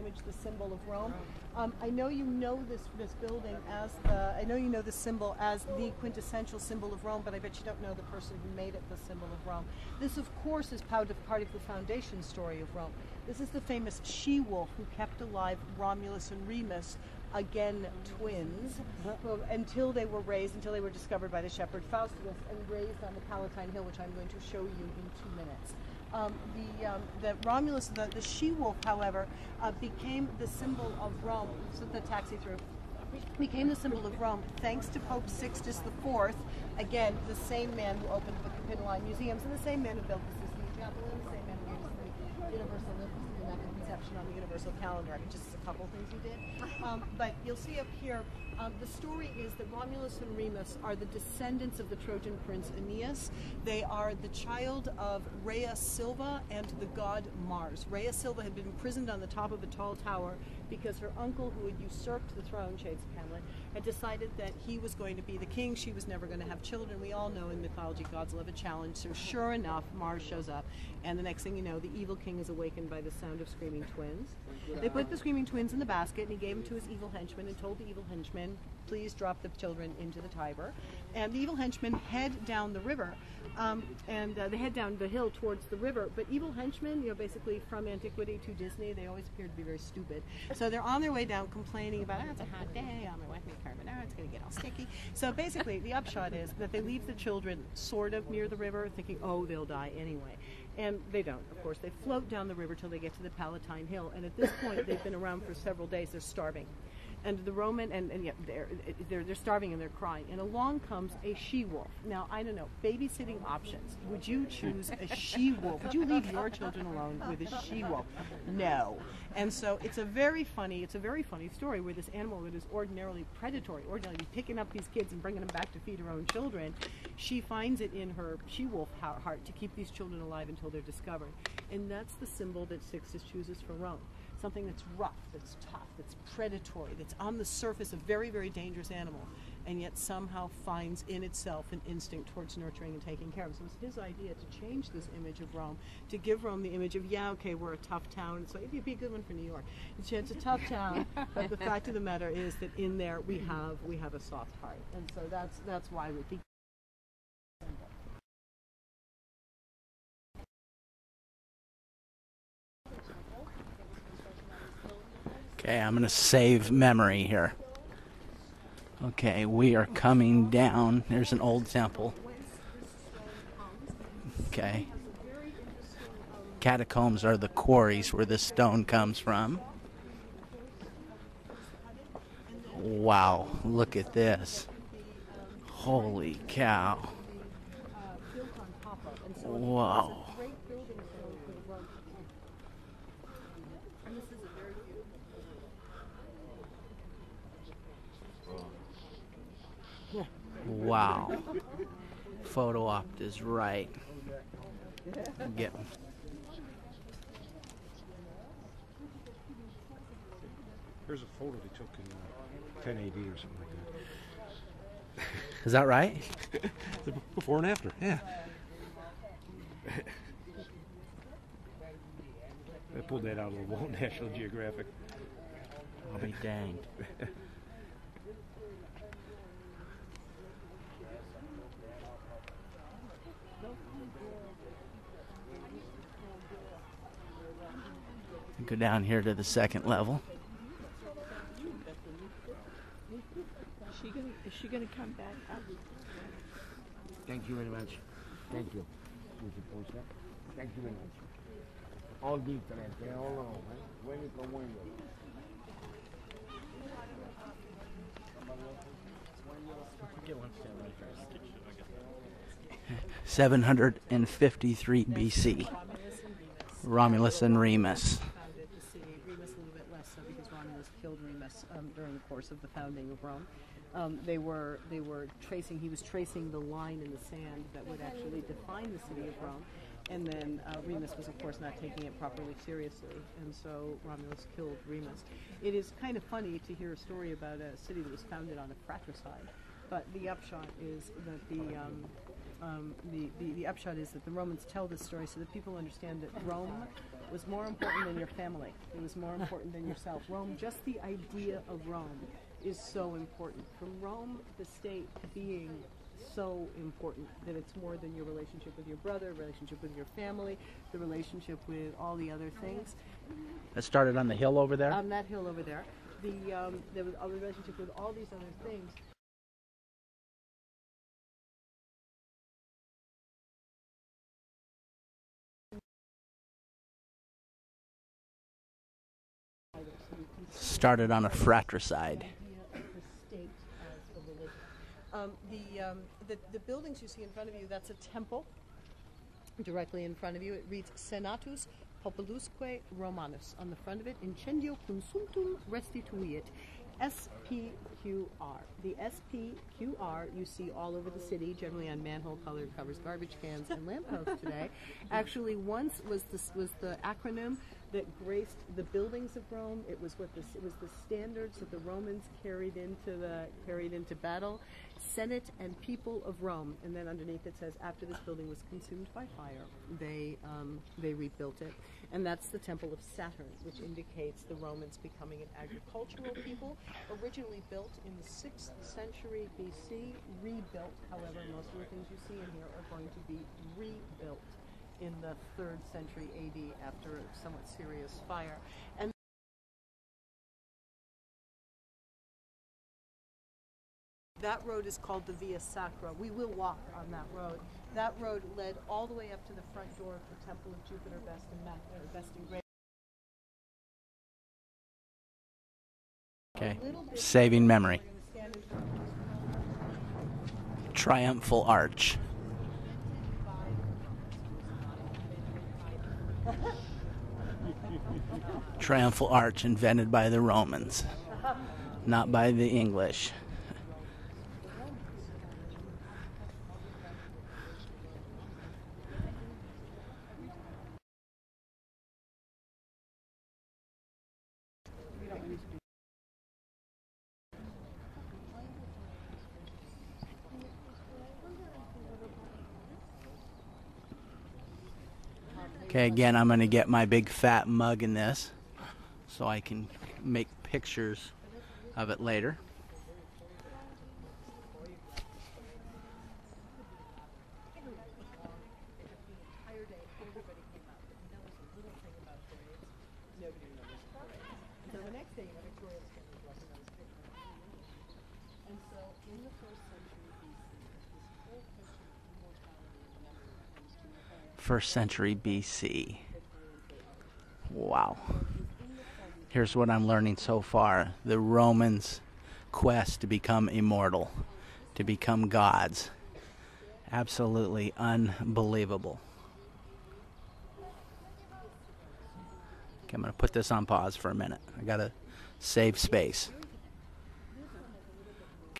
image, the symbol of Rome. I know you know this building as this symbol as the quintessential symbol of Rome, but I bet you don't know the person who made it the symbol of Rome. This, of course, is part of the foundation story of Rome. This is the famous she-wolf who kept alive Romulus and Remus, again twins, until they were discovered by the shepherd Faustus and raised on the Palatine Hill, which I'm going to show you in 2 minutes. The Romulus, the she-wolf, however, became the symbol of Rome. So the taxi through became the symbol of Rome thanks to Pope Sixtus IV. Again, the same man who opened the Capitoline Museums, and the same man who built the Sistine Chapel, and the same man who gave us the Universal Immaculate Conception on the Universal Calendar. I mean, just a couple things he did. But you'll see up here, the story is that Romulus and Remus are the descendants of the Trojan prince Aeneas. They are the child of Rhea Silva and the god Mars. Rhea Silva had been imprisoned on the top of a tall tower because her uncle, who had usurped the throne, Shades of Hamlet, had decided that he was going to be the king. She was never going to have children. We all know in mythology gods love a challenge. So sure enough, Mars shows up, and the next thing you know, the evil king is awakened by the sound of screaming twins. They put the screaming twins in the basket, and he gave them to his evil henchmen and told the evil henchmen, please drop the children into the Tiber. And the evil henchmen head down the river, they head down the hill towards the river. But evil henchmen, basically from antiquity to Disney, they always appear to be very stupid. So they're on their way down complaining about, it's a hot day, my wife made carbonara, it's going to get all sticky. So basically, the upshot is that they leave the children sort of near the river, thinking, oh, they'll die anyway. And they don't, of course. They float down the river till they get to the Palatine Hill. And at this point, they've been around for several days. They're starving. And the Roman, they're starving and they're crying. And along comes a she-wolf. Now, I don't know, babysitting options. Would you choose a she-wolf? Would you leave your children alone with a she-wolf? No. And so it's a very funny story where this animal that is ordinarily predatory, ordinarily picking up these kids and bringing them back to feed her own children, she finds it in her she-wolf heart to keep these children alive until they're discovered. And that's the symbol that Sixtus chooses for Rome. Something that's rough, that's tough, that's predatory, that's on the surface a very, very dangerous animal, and yet somehow finds in itself an instinct towards nurturing and taking care of. So it's his idea to change this image of Rome, to give Rome the image of, we're a tough town. It's like, it'd be a good one for New York. It's a tough town, but the fact of the matter is that in there we have a soft heart, and so that's why we think. Okay, I'm going to save memory here. Okay, we are coming down. There's an old temple. Okay. Catacombs are the quarries where this stone comes from. Wow, look at this. Holy cow. Wow. Wow. Photo opt is right. Get. Here's a photo they took in 1080 or something like that. Is that right? Before and after, yeah. I pulled that out of the Walt National Geographic. I'll be danged. Go down here to the second level. Is she gonna come back up? Thank you very much. Thank you. Thank you very much. All different, all when you come when you. 753 BC. Romulus and Remus. Remus a little bit less so because Romulus killed Remus during the course of the founding of Rome. He was tracing the line in the sand that would actually define the city of Rome. And then Remus was, of course, not taking it properly seriously, and so Romulus killed Remus. It is kind of funny to hear a story about a city that was founded on a fratricide, but the upshot is that the upshot is that the Romans tell this story so that people understand that Rome was more important than your family. It was more important than yourself. Rome, just the idea of Rome is so important. From Rome, the state being so important that it's more than your relationship with your brother, relationship with your family, the relationship with all the other things. That started on the hill over there? On that hill over there. There was a relationship with all these other things. Started on a fratricide. The buildings you see in front of you, that's a temple. Directly in front of you, it reads Senatus Populusque Romanus. On the front of it, Incendio Consumptum Restituit, SPQR. The SPQR you see all over the city, generally on manhole-colored covers, garbage cans, and lampposts today. Actually, once was the acronym that graced the buildings of Rome. It was the standards that the Romans carried into battle. Senate and people of Rome, and then underneath it says, after this building was consumed by fire, they rebuilt it, and that's the Temple of Saturn, which indicates the Romans becoming an agricultural people. Originally built in the 6th century BC, rebuilt. However, most of the things you see in here are going to be rebuilt in the 3rd century AD after a somewhat serious fire. And that road is called the Via Sacra. We will walk on that road. That road led all the way up to the front door of the Temple of Jupiter Best and Great. Okay, saving memory. Triumphal Arch. Triumphal Arch invented by the Romans, not by the English. Okay, again, I'm going to get my big fat mug in this so I can make pictures of it later. First century BC. Wow. Here's what I'm learning so far. The Romans' quest to become immortal, to become gods. Absolutely unbelievable. Okay, I'm going to put this on pause for a minute. I got to save space.